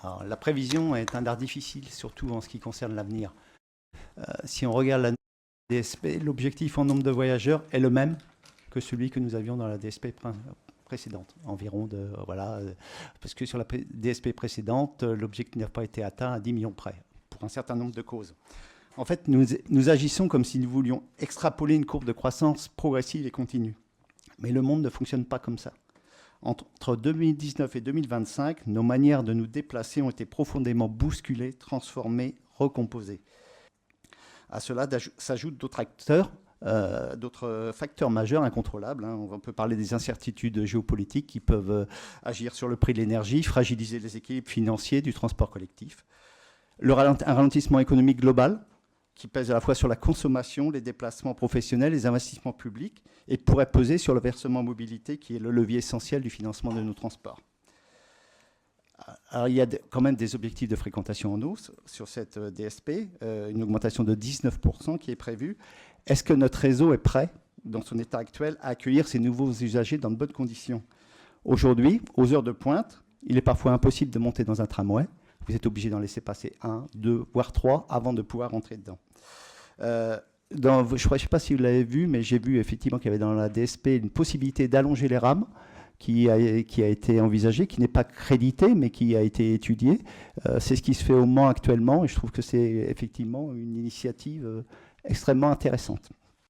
Alors, la prévision est un art difficile, surtout en ce qui concerne l'avenir. Si on regarde la DSP, l'objectif en nombre de voyageurs est le même que celui que nous avions dans la DSP précédente, environ parce que sur la DSP précédente, l'objectif n'a pas été atteint à 10 millions près, pour un certain nombre de causes. En fait, nous agissons comme si nous voulions extrapoler une courbe de croissance progressive et continue. Mais le monde ne fonctionne pas comme ça. Entre 2019 et 2025, nos manières de nous déplacer ont été profondément bousculées, transformées, recomposées. À cela s'ajoutent d'autres acteurs, d'autres facteurs majeurs incontrôlables. On peut parler des incertitudes géopolitiques qui peuvent agir sur le prix de l'énergie, fragiliser les équilibres financiers du transport collectif. Un ralentissement économique global qui pèse à la fois sur la consommation, les déplacements professionnels, les investissements publics, et pourrait peser sur le versement mobilité, qui est le levier essentiel du financement de nos transports. Alors, il y a quand même des objectifs de fréquentation en hausse sur cette DSP, une augmentation de 19% qui est prévue. Est-ce que notre réseau est prêt, dans son état actuel, à accueillir ces nouveaux usagers dans de bonnes conditions? Aujourd'hui, aux heures de pointe, il est parfois impossible de monter dans un tramway. Vous êtes obligé d'en laisser passer 1, 2, voire 3 avant de pouvoir rentrer dedans. Je ne sais pas si vous l'avez vu, mais j'ai vu effectivement qu'il y avait dans la DSP une possibilité d'allonger les rames qui a été envisagée, qui n'est pas créditée, mais qui a été étudiée. C'est ce qui se fait au Mans actuellement, et je trouve que c'est effectivement une initiative extrêmement intéressante.